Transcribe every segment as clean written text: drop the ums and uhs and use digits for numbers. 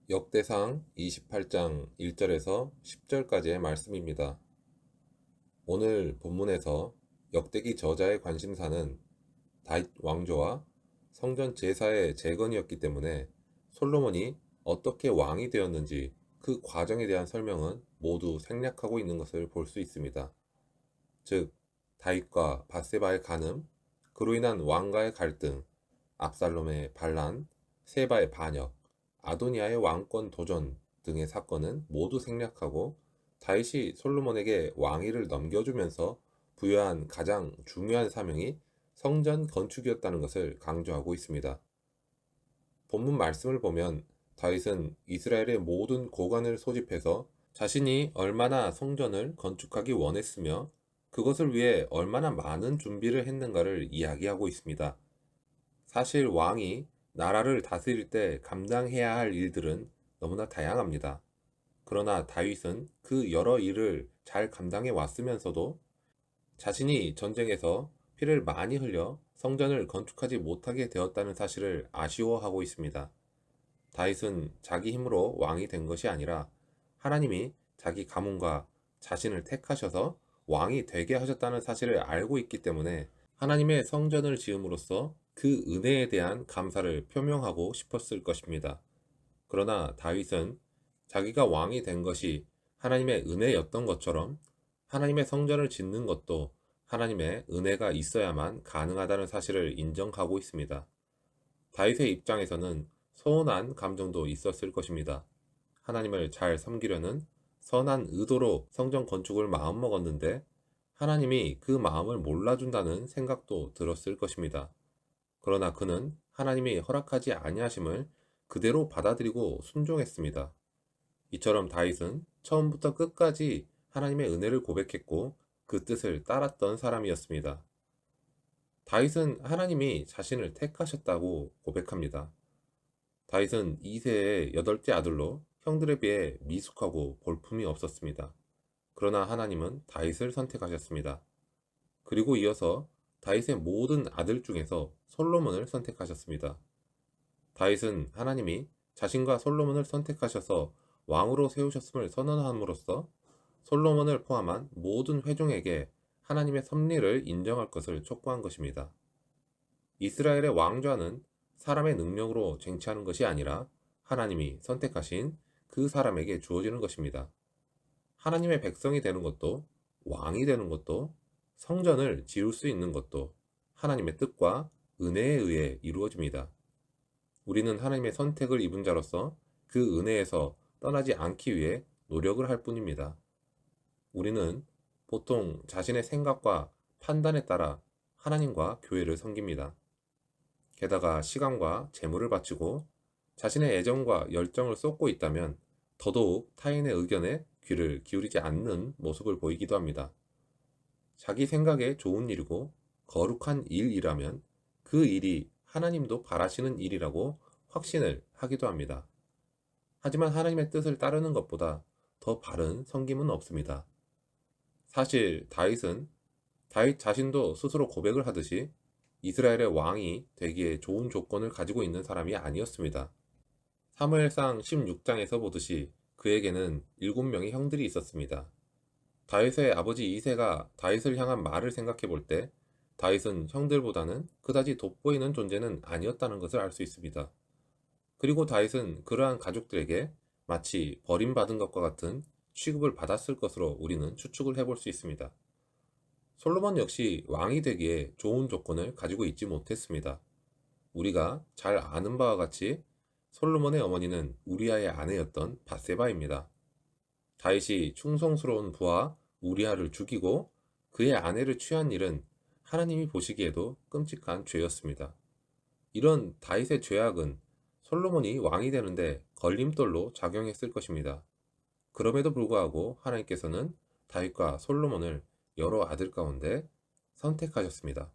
역대상 28장 1절에서 10절까지의 말씀입니다. 오늘 본문에서 역대기 저자의 관심사는 다윗 왕조와 성전 제사의 재건이었기 때문에 솔로몬이 어떻게 왕이 되었는지 그 과정에 대한 설명은 모두 생략하고 있는 것을 볼 수 있습니다. 즉, 다윗과 밧세바의 간음, 그로 인한 왕가의 갈등, 압살롬의 반란, 세바의 반역, 아도니아의 왕권 도전 등의 사건은 모두 생략하고 다윗이 솔로몬에게 왕위를 넘겨주면서 부여한 가장 중요한 사명이 성전 건축이었다는 것을 강조하고 있습니다. 본문 말씀을 보면 다윗은 이스라엘의 모든 고관을 소집해서 자신이 얼마나 성전을 건축하기 원했으며 그것을 위해 얼마나 많은 준비를 했는가를 이야기하고 있습니다. 사실 왕이 나라를 다스릴 때 감당해야 할 일들은 너무나 다양합니다. 그러나 다윗은 그 여러 일을 잘 감당해 왔으면서도 자신이 전쟁에서 피를 많이 흘려 성전을 건축하지 못하게 되었다는 사실을 아쉬워하고 있습니다. 다윗은 자기 힘으로 왕이 된 것이 아니라 하나님이 자기 가문과 자신을 택하셔서 왕이 되게 하셨다는 사실을 알고 있기 때문에 하나님의 성전을 지음으로써 그 은혜에 대한 감사를 표명하고 싶었을 것입니다. 그러나 다윗은 자기가 왕이 된 것이 하나님의 은혜였던 것처럼 하나님의 성전을 짓는 것도 하나님의 은혜가 있어야만 가능하다는 사실을 인정하고 있습니다. 다윗의 입장에서는 서운한 감정도 있었을 것입니다. 하나님을 잘 섬기려는 선한 의도로 성전 건축을 마음먹었는데 하나님이 그 마음을 몰라준다는 생각도 들었을 것입니다. 그러나 그는 하나님이 허락하지 아니하심을 그대로 받아들이고 순종했습니다. 이처럼 다윗은 처음부터 끝까지 하나님의 은혜를 고백했고 그 뜻을 따랐던 사람이었습니다. 다윗은 하나님이 자신을 택하셨다고 고백합니다. 다윗은 2세의 8째 아들로 형들에 비해 미숙하고 볼품이 없었습니다. 그러나 하나님은 다윗을 선택하셨습니다. 그리고 이어서 다윗의 모든 아들 중에서 솔로몬을 선택하셨습니다. 다윗은 하나님이 자신과 솔로몬을 선택하셔서 왕으로 세우셨음을 선언함으로써 솔로몬을 포함한 모든 회중에게 하나님의 섭리를 인정할 것을 촉구한 것입니다. 이스라엘의 왕좌는 사람의 능력으로 쟁취하는 것이 아니라 하나님이 선택하신 그 사람에게 주어지는 것입니다. 하나님의 백성이 되는 것도 왕이 되는 것도 성전을 지을 수 있는 것도 하나님의 뜻과 은혜에 의해 이루어집니다. 우리는 하나님의 선택을 입은 자로서 그 은혜에서 떠나지 않기 위해 노력을 할 뿐입니다. 우리는 보통 자신의 생각과 판단에 따라 하나님과 교회를 섬깁니다. 게다가 시간과 재물을 바치고 자신의 애정과 열정을 쏟고 있다면 더더욱 타인의 의견에 귀를 기울이지 않는 모습을 보이기도 합니다. 자기 생각에 좋은 일이고 거룩한 일이라면 그 일이 하나님도 바라시는 일이라고 확신을 하기도 합니다. 하지만 하나님의 뜻을 따르는 것보다 더 바른 섬김은 없습니다. 사실 다윗 자신도 스스로 고백을 하듯이 이스라엘의 왕이 되기에 좋은 조건을 가지고 있는 사람이 아니었습니다. 사무엘상 16장에서 보듯이 그에게는 7명의 형들이 있었습니다. 다윗의 아버지 이새가 다윗을 향한 말을 생각해 볼 때 다윗은 형들보다는 그다지 돋보이는 존재는 아니었다는 것을 알 수 있습니다. 그리고 다윗은 그러한 가족들에게 마치 버림받은 것과 같은 취급을 받았을 것으로 우리는 추측을 해볼 수 있습니다. 솔로몬 역시 왕이 되기에 좋은 조건을 가지고 있지 못했습니다. 우리가 잘 아는 바와 같이 솔로몬의 어머니는 우리아의 아내였던 밧세바입니다. 다윗이 충성스러운 부하 우리아를 죽이고 그의 아내를 취한 일은 하나님이 보시기에도 끔찍한 죄였습니다. 이런 다윗의 죄악은 솔로몬이 왕이 되는데 걸림돌로 작용했을 것입니다. 그럼에도 불구하고 하나님께서는 다윗과 솔로몬을 여러 아들 가운데 선택하셨습니다.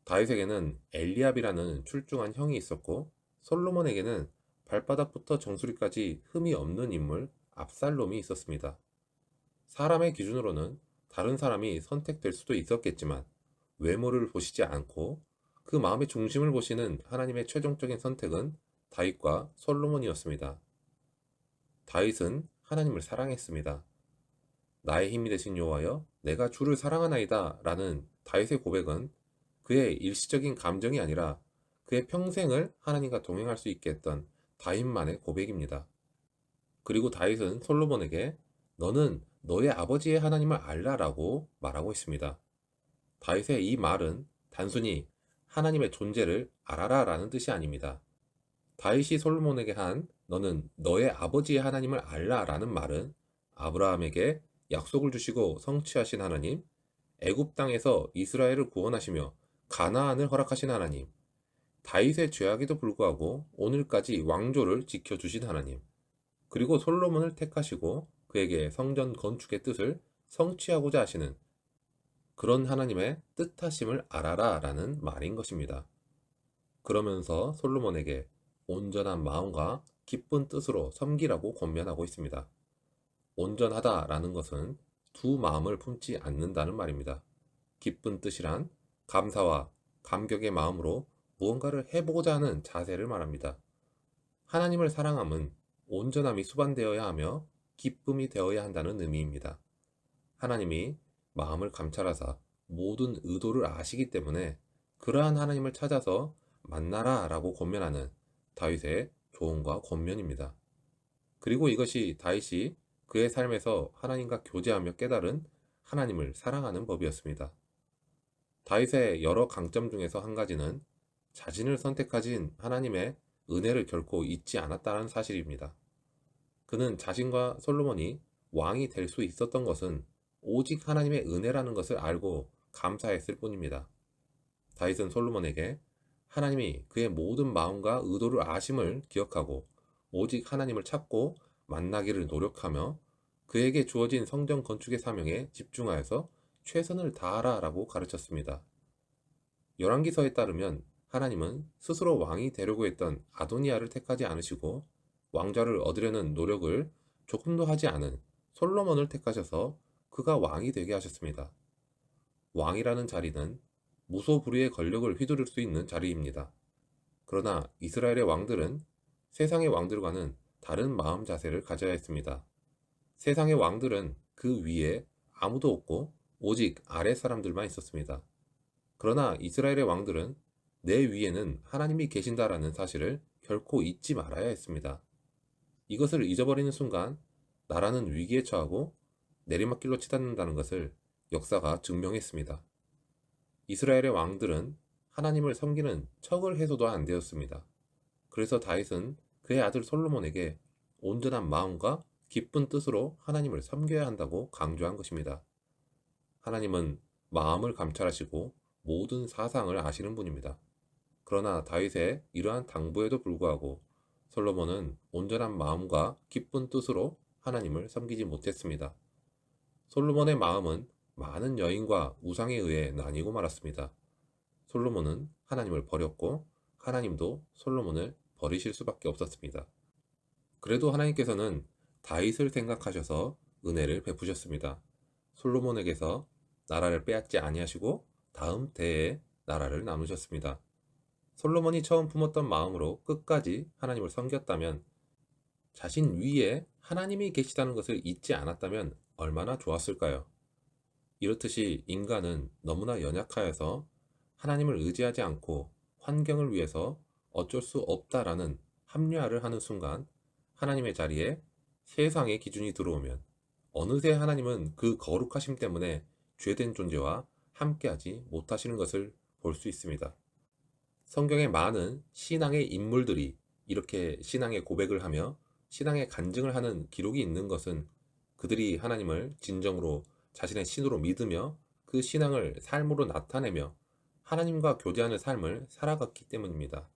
다윗에게는 엘리압이라는 출중한 형이 있었고 솔로몬에게는 발바닥부터 정수리까지 흠이 없는 인물 압살롬이 있었습니다. 사람의 기준으로는 다른 사람이 선택될 수도 있었겠지만 외모를 보시지 않고 그 마음의 중심을 보시는 하나님의 최종적인 선택은 다윗과 솔로몬이었습니다. 다윗은 하나님을 사랑했습니다. 나의 힘이 되신 여호와여, 내가 주를 사랑하나이다 라는 다윗의 고백은 그의 일시적인 감정이 아니라 그의 평생을 하나님과 동행할 수 있게 했던 다윗만의 고백입니다. 그리고 다윗은 솔로몬에게 너는 너의 아버지의 하나님을 알라라고 말하고 있습니다. 다윗의 이 말은 단순히 하나님의 존재를 알아라 라는 뜻이 아닙니다. 다윗이 솔로몬에게 한 너는 너의 아버지의 하나님을 알라 라는 말은 아브라함에게 약속을 주시고 성취하신 하나님, 애굽 땅에서 이스라엘을 구원하시며 가나안을 허락하신 하나님, 다윗의 죄악에도 불구하고 오늘까지 왕조를 지켜주신 하나님, 그리고 솔로몬을 택하시고 그에게 성전 건축의 뜻을 성취하고자 하시는 그런 하나님의 뜻하심을 알아라 라는 말인 것입니다. 그러면서 솔로몬에게 온전한 마음과 기쁜 뜻으로 섬기라고 권면하고 있습니다. 온전하다 라는 것은 두 마음을 품지 않는다는 말입니다. 기쁜 뜻이란 감사와 감격의 마음으로 무언가를 해보고자 하는 자세를 말합니다. 하나님을 사랑함은 온전함이 수반되어야 하며 기쁨이 되어야 한다는 의미입니다. 하나님이 마음을 감찰하사 모든 의도를 아시기 때문에 그러한 하나님을 찾아서 만나라 라고 권면하는 다윗의 조언과 권면입니다. 그리고 이것이 다윗이 그의 삶에서 하나님과 교제하며 깨달은 하나님을 사랑하는 법이었습니다. 다윗의 여러 강점 중에서 한 가지는 자신을 선택하신 하나님의 은혜를 결코 잊지 않았다는 사실입니다. 그는 자신과 솔로몬이 왕이 될 수 있었던 것은 오직 하나님의 은혜라는 것을 알고 감사했을 뿐입니다. 다윗은 솔로몬에게 하나님이 그의 모든 마음과 의도를 아심을 기억하고 오직 하나님을 찾고 만나기를 노력하며 그에게 주어진 성전 건축의 사명에 집중하여서 최선을 다하라 라고 가르쳤습니다. 열왕기서에 따르면 하나님은 스스로 왕이 되려고 했던 아도니아를 택하지 않으시고 왕좌를 얻으려는 노력을 조금도 하지 않은 솔로몬을 택하셔서 그가 왕이 되게 하셨습니다. 왕이라는 자리는 무소불위의 권력을 휘두를 수 있는 자리입니다. 그러나 이스라엘의 왕들은 세상의 왕들과는 다른 마음 자세를 가져야 했습니다. 세상의 왕들은 그 위에 아무도 없고 오직 아래 사람들만 있었습니다. 그러나 이스라엘의 왕들은 내 위에는 하나님이 계신다라는 사실을 결코 잊지 말아야 했습니다. 이것을 잊어버리는 순간 나라는 위기에 처하고 내리막길로 치닫는다는 것을 역사가 증명했습니다. 이스라엘의 왕들은 하나님을 섬기는 척을 해서도 안 되었습니다. 그래서 다윗은 그의 아들 솔로몬에게 온전한 마음과 기쁜 뜻으로 하나님을 섬겨야 한다고 강조한 것입니다. 하나님은 마음을 감찰하시고 모든 사상을 아시는 분입니다. 그러나 다윗의 이러한 당부에도 불구하고 솔로몬은 온전한 마음과 기쁜 뜻으로 하나님을 섬기지 못했습니다. 솔로몬의 마음은 많은 여인과 우상에 의해 나뉘고 말았습니다. 솔로몬은 하나님을 버렸고 하나님도 솔로몬을 버리실 수밖에 없었습니다. 그래도 하나님께서는 다윗을 생각하셔서 은혜를 베푸셨습니다. 솔로몬에게서 나라를 빼앗지 아니하시고 다음 대에 나라를 나누셨습니다. 솔로몬이 처음 품었던 마음으로 끝까지 하나님을 섬겼다면, 자신 위에 하나님이 계시다는 것을 잊지 않았다면 얼마나 좋았을까요? 이렇듯이 인간은 너무나 연약하여서 하나님을 의지하지 않고 환경을 위해서 어쩔 수 없다라는 합리화를 하는 순간 하나님의 자리에 세상의 기준이 들어오면 어느새 하나님은 그 거룩하심 때문에 죄된 존재와 함께하지 못하시는 것을 볼 수 있습니다. 성경의 많은 신앙의 인물들이 이렇게 신앙의 고백을 하며 신앙의 간증을 하는 기록이 있는 것은 그들이 하나님을 진정으로 자신의 신으로 믿으며 그 신앙을 삶으로 나타내며 하나님과 교제하는 삶을 살아갔기 때문입니다.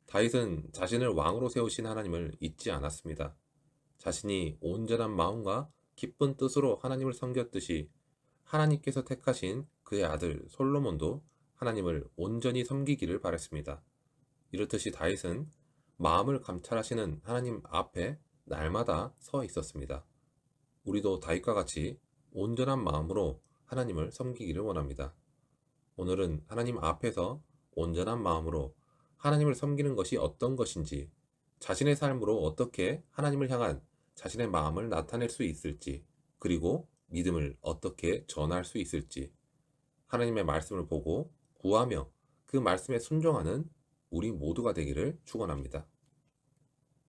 다윗은 자신을 왕으로 세우신 하나님을 잊지 않았습니다. 자신이 온전한 마음과 기쁜 뜻으로 하나님을 섬겼듯이 하나님께서 택하신 그의 아들 솔로몬도 하나님을 온전히 섬기기를 바랐습니다. 이렇듯이 다윗은 마음을 감찰하시는 하나님 앞에 날마다 서 있었습니다. 우리도 다윗과 같이 온전한 마음으로 하나님을 섬기기를 원합니다. 오늘은 하나님 앞에서 온전한 마음으로 하나님을 섬기는 것이 어떤 것인지, 자신의 삶으로 어떻게 하나님을 향한 자신의 마음을 나타낼 수 있을지, 그리고 믿음을 어떻게 전할 수 있을지, 하나님의 말씀을 보고 구하며 그 말씀에 순종하는 우리 모두가 되기를 축원합니다.